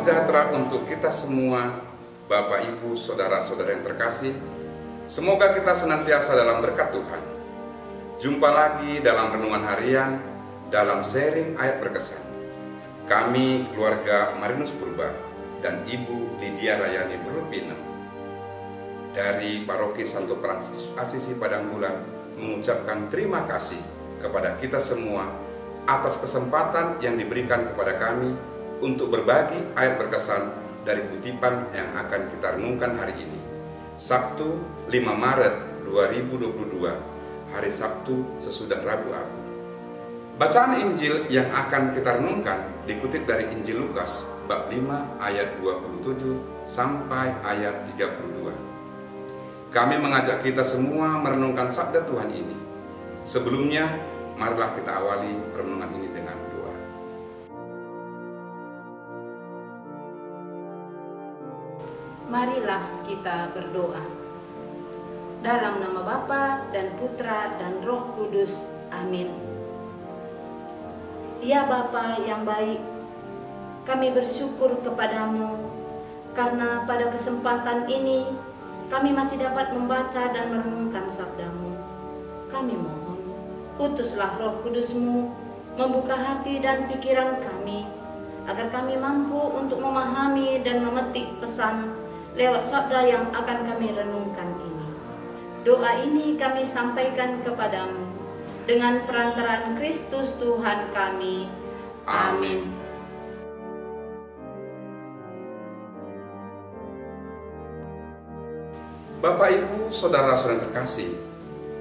sejahtera untuk kita semua, Bapak, Ibu, Saudara-saudara yang terkasih. Semoga kita senantiasa dalam berkat Tuhan. Jumpa lagi dalam renungan harian, dalam sharing ayat berkesan. Kami, keluarga Marinus Purba dan Ibu Lydia Rayani Berlupina dari Paroki Santo Fransiskus Assisi Padang Bulan mengucapkan terima kasih kepada kita semua atas kesempatan yang diberikan kepada kami untuk berbagi ayat berkesan dari kutipan yang akan kita renungkan hari ini, Sabtu 5 Maret 2022, hari Sabtu sesudah Rabu Abu. Bacaan Injil yang akan kita renungkan dikutip dari Injil Lukas bab 5 ayat 27 sampai ayat 32. Kami mengajak kita semua merenungkan sabda Tuhan ini. Sebelumnya, marilah kita awali renungan ini dengan doa. Marilah kita berdoa. Dalam nama Bapa dan Putra dan Roh Kudus. Amin. Ya Bapa yang baik, kami bersyukur kepadamu karena pada kesempatan ini kami masih dapat membaca dan merenungkan sabdamu. Kami mohon, utuslah Roh Kudusmu membuka hati dan pikiran kami, agar kami mampu untuk memahami dan memetik pesan lewat sabda yang akan kami renungkan ini. Doa ini kami sampaikan kepadamu dengan perantaraan Kristus Tuhan kami. Amin. Bapak, Ibu, Saudara-saudara terkasih,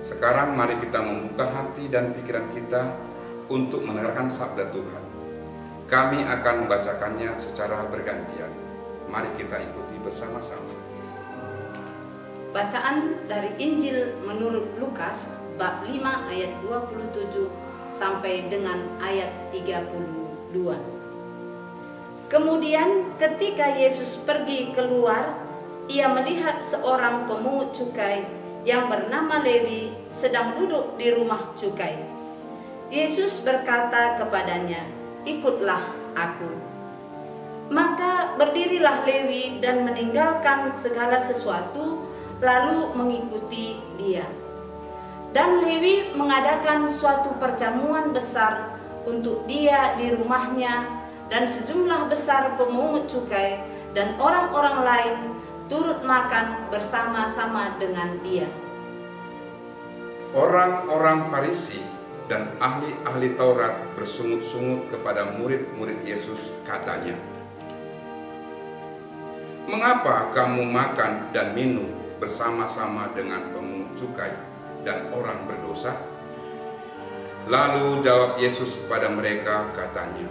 sekarang mari kita membuka hati dan pikiran kita untuk mendengarkan sabda Tuhan. Kami akan membacakannya secara bergantian. Mari kita ikuti bersama-sama. Bacaan dari Injil menurut Lukas bab 5 ayat 27 sampai dengan ayat 32. Kemudian ketika Yesus pergi keluar, ia melihat seorang pemungut cukai yang bernama Lewi sedang duduk di rumah cukai. Yesus berkata kepadanya, "Ikutlah aku." Maka berdirilah Lewi dan meninggalkan segala sesuatu, lalu mengikuti dia. Dan Lewi mengadakan suatu perjamuan besar untuk dia di rumahnya, dan sejumlah besar pemungut cukai dan orang-orang lain turut makan bersama-sama dengan dia. Orang-orang Farisi dan ahli-ahli Taurat bersungut-sungut kepada murid-murid Yesus, katanya, "Mengapa kamu makan dan minum bersama-sama dengan pemungut cukai dan orang berdosa?" Lalu jawab Yesus kepada mereka, katanya,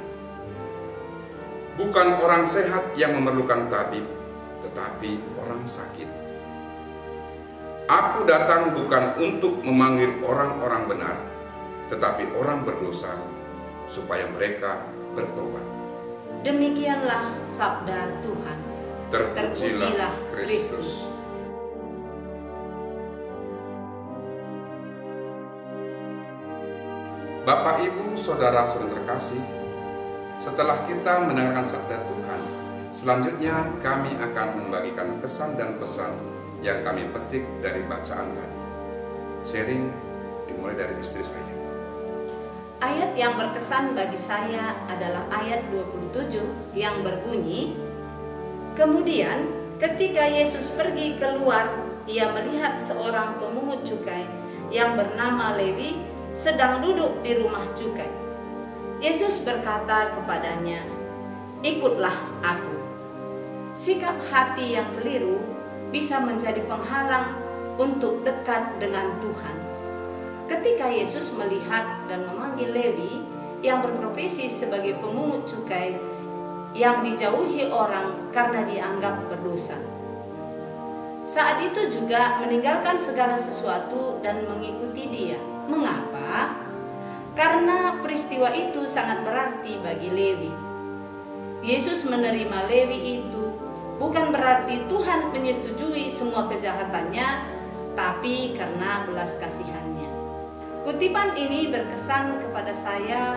"Bukan orang sehat yang memerlukan tabib, tetapi orang sakit. Aku datang bukan untuk memanggil orang-orang benar, tetapi orang berdosa, supaya mereka bertobat." Demikianlah sabda Tuhan. Terpujilah Kristus. Bapak, Ibu, Saudara-saudara terkasih, setelah kita mendengarkan sabda Tuhan, selanjutnya kami akan membagikan kesan dan pesan yang kami petik dari bacaan tadi. Sharing dimulai dari istri saya. Ayat yang berkesan bagi saya adalah ayat 27 yang berbunyi, "Kemudian ketika Yesus pergi keluar, ia melihat seorang pemungut cukai yang bernama Lewi sedang duduk di rumah cukai. Yesus berkata kepadanya, 'Ikutlah aku.'" Sikap hati yang keliru bisa menjadi penghalang untuk dekat dengan Tuhan. Ketika Yesus melihat dan memanggil Lewi yang berprofesi sebagai pemungut cukai yang dijauhi orang karena dianggap berdosa, saat itu juga meninggalkan segala sesuatu dan mengikuti dia. Mengapa? Karena peristiwa itu sangat berarti bagi Lewi. Yesus menerima Lewi itu bukan berarti Tuhan menyetujui semua kejahatannya, tapi karena belas kasihannya. Kutipan ini berkesan kepada saya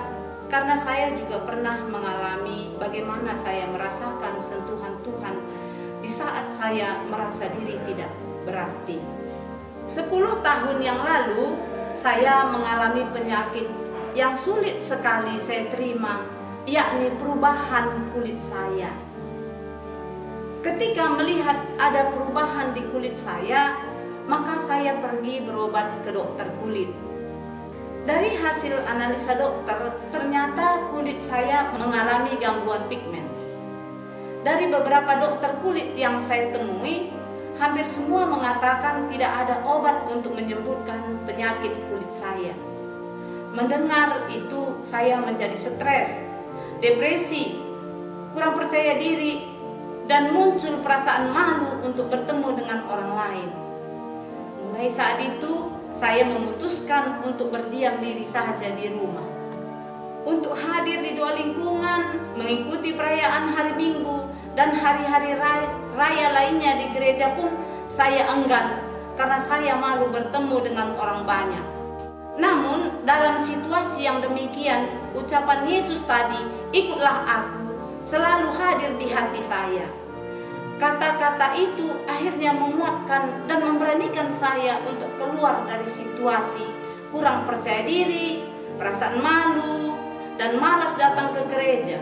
karena saya juga pernah mengalami bagaimana saya merasakan sentuhan Tuhan di saat saya merasa diri tidak berarti. 10 tahun yang lalu saya mengalami penyakit yang sulit sekali saya terima, yakni perubahan kulit saya. Ketika melihat ada perubahan di kulit saya, maka saya pergi berobat ke dokter kulit. Dari hasil analisa dokter, ternyata kulit saya mengalami gangguan pigmen. Dari beberapa dokter kulit yang saya temui, hampir semua mengatakan tidak ada obat untuk menyembuhkan penyakit kulit saya. Mendengar itu, saya menjadi stres, depresi, kurang percaya diri, dan muncul perasaan malu untuk bertemu dengan orang lain. Mulai saat itu, saya memutuskan untuk berdiam diri saja di rumah. Untuk hadir di 2 lingkungan, mengikuti perayaan hari Minggu, dan hari-hari raya lainnya di gereja pun saya enggan karena saya malu bertemu dengan orang banyak. Namun dalam situasi yang demikian, ucapan Yesus tadi, "Ikutlah aku," selalu hadir di hati saya. Kata-kata itu akhirnya menguatkan dan memberanikan saya untuk keluar dari situasi kurang percaya diri, perasaan malu, dan malas datang ke gereja.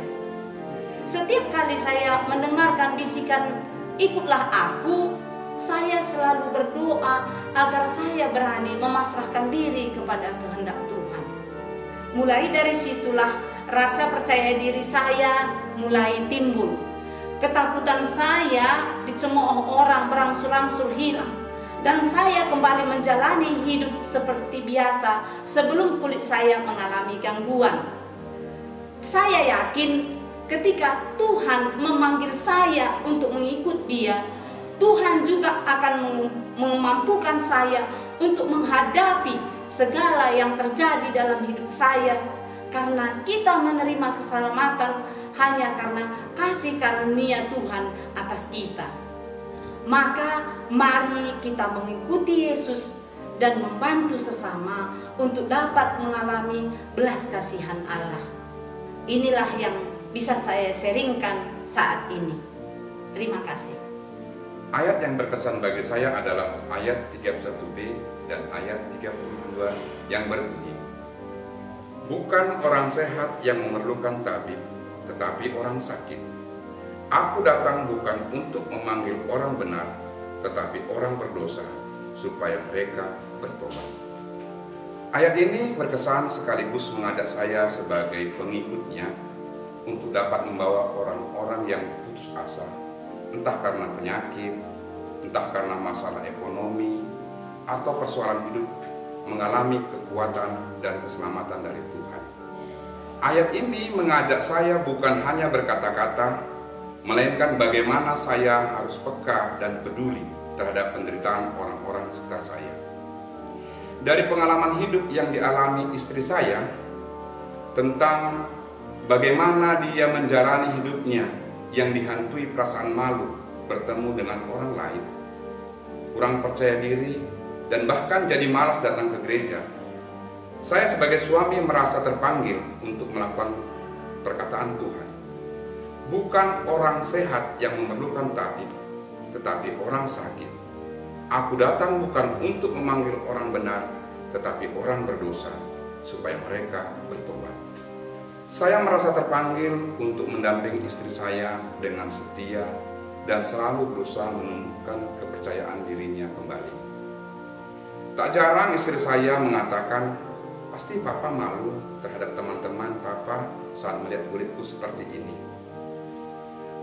Setiap kali saya mendengarkan bisikan "ikutlah aku", saya selalu berdoa agar saya berani memasrahkan diri kepada kehendak Tuhan. Mulai dari situlah rasa percaya diri saya mulai timbul. Ketakutan saya dicemooh orang berangsur-angsur hilang, dan saya kembali menjalani hidup seperti biasa sebelum kulit saya mengalami gangguan. Saya yakin ketika Tuhan memanggil saya untuk mengikut Dia, Tuhan juga akan memampukan saya untuk menghadapi segala yang terjadi dalam hidup saya, karena kita menerima keselamatan hanya karena kasih karunia Tuhan atas kita. Maka mari kita mengikuti Yesus dan membantu sesama untuk dapat mengalami belas kasihan Allah. Inilah yang bisa saya sharingkan saat ini. Terima kasih. Ayat yang berkesan bagi saya adalah ayat 31b dan ayat 32 yang berbunyi, "Bukan orang sehat yang memerlukan tabib, tetapi orang sakit. Aku datang bukan untuk memanggil orang benar, tetapi orang berdosa, supaya mereka bertobat." Ayat ini berkesan sekaligus mengajak saya sebagai pengikutnya untuk dapat membawa orang-orang yang putus asa, entah karena penyakit, entah karena masalah ekonomi, atau persoalan hidup, mengalami kekuatan dan keselamatan dari Tuhan. Ayat ini mengajak saya bukan hanya berkata-kata, melainkan bagaimana saya harus peka dan peduli terhadap penderitaan orang-orang sekitar saya. Dari pengalaman hidup yang dialami istri saya, tentang bagaimana dia menjalani hidupnya yang dihantui perasaan malu bertemu dengan orang lain, kurang percaya diri, dan bahkan jadi malas datang ke gereja. Saya sebagai suami merasa terpanggil untuk melakukan perkataan Tuhan. Bukan orang sehat yang memerlukan tabib, tetapi orang sakit. Aku datang bukan untuk memanggil orang benar, tetapi orang berdosa, supaya mereka bertobat. Saya merasa terpanggil untuk mendampingi istri saya dengan setia dan selalu berusaha menumbuhkan kepercayaan dirinya kembali. Tak jarang istri saya mengatakan, "Pasti papa malu terhadap teman-teman papa saat melihat kulitku seperti ini."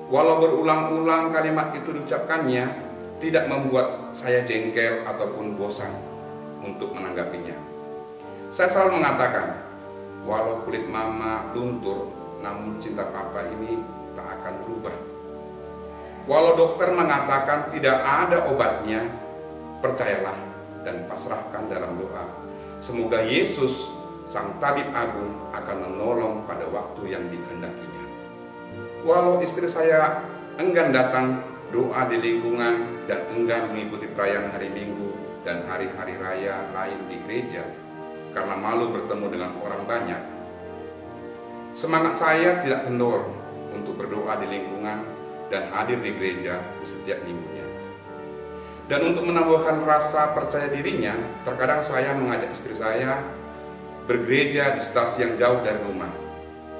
Walau berulang-ulang kalimat itu diucapkannya, tidak membuat saya jengkel ataupun bosan untuk menanggapinya. Saya selalu mengatakan, walau kulit mama luntur, namun cinta papa ini tak akan berubah. Walau dokter mengatakan tidak ada obatnya, percayalah dan pasrahkan dalam doa. Semoga Yesus, Sang Tabib Agung, akan menolong pada waktu yang dikehendakinya. Walau istri saya enggan datang doa di lingkungan dan enggan mengikuti perayaan hari Minggu dan hari-hari raya lain di gereja karena malu bertemu dengan orang banyak, Semangat saya tidak kendor untuk berdoa di lingkungan dan hadir di gereja di setiap minggunya. Dan untuk menambahkan rasa percaya dirinya, terkadang saya mengajak istri saya bergereja di stasi yang jauh dari rumah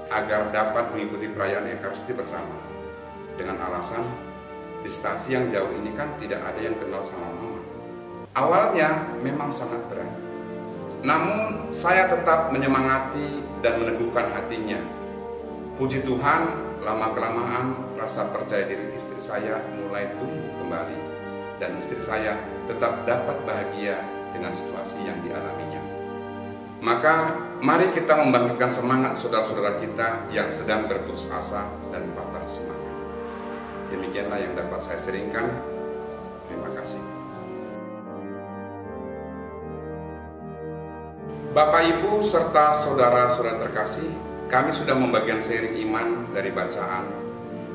agar dapat mengikuti perayaan Ekaristi bersama. Dengan alasan di stasi yang jauh ini kan tidak ada yang kenal sama mama. Awalnya memang sangat berat. Namun saya tetap menyemangati dan meneguhkan hatinya. Puji Tuhan, lama-kelamaan rasa percaya diri istri saya mulai tumbuh kembali. Dan istri saya tetap dapat bahagia dengan situasi yang dialaminya. Maka mari kita membangkitkan semangat saudara-saudara kita yang sedang berputus asa dan patah semangat. Demikianlah yang dapat saya sharingkan. Terima kasih. Bapak, Ibu, serta saudara-saudara terkasih, kami sudah membagikan sharing iman dari bacaan.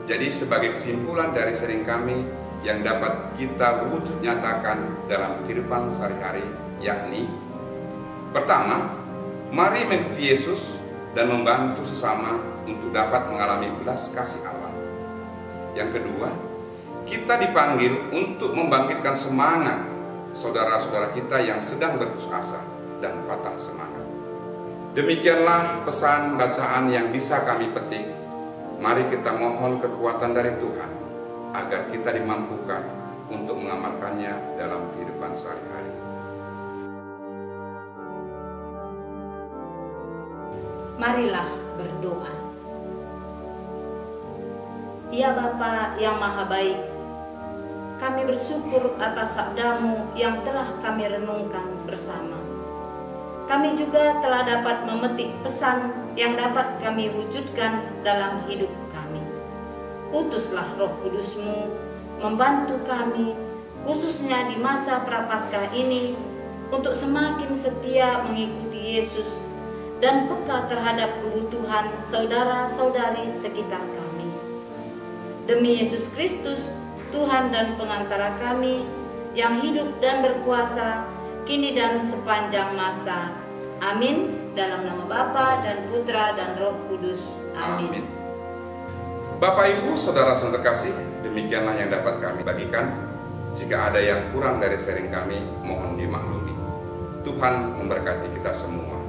Jadi sebagai kesimpulan dari sharing kami yang dapat kita wujud nyatakan dalam kehidupan sehari-hari, yakni pertama, mari mengikuti Yesus dan membantu sesama untuk dapat mengalami belas kasih Allah. Yang kedua, kita dipanggil untuk membangkitkan semangat saudara-saudara kita yang sedang berputus asa dan patah semangat. Demikianlah pesan bacaan yang bisa kami petik. Mari kita mohon kekuatan dari Tuhan agar kita dimampukan untuk mengamalkannya dalam kehidupan sehari-hari. Marilah berdoa. Ya Bapa yang Maha Baik, kami bersyukur atas sabda-Mu yang telah kami renungkan bersama. Kami juga telah dapat memetik pesan yang dapat kami wujudkan dalam hidup kami. Utuslah Roh Kudus-Mu membantu kami, khususnya di masa Prapaskah ini, untuk semakin setia mengikuti Yesus dan peka terhadap kebutuhan saudara-saudari sekitar kami. Demi Yesus Kristus, Tuhan dan pengantara kami, yang hidup dan berkuasa, kini dan sepanjang masa. Amin. Dalam nama Bapa dan Putra dan Roh Kudus. Amin. Bapak, Ibu, saudara-saudara terkasih, demikianlah yang dapat kami bagikan. Jika ada yang kurang dari sharing kami, mohon dimaklumi. Tuhan memberkati kita semua.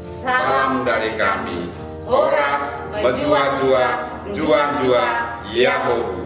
Salam dari kami, Horas, Bejua-jua, Jua-jua, Yahobu.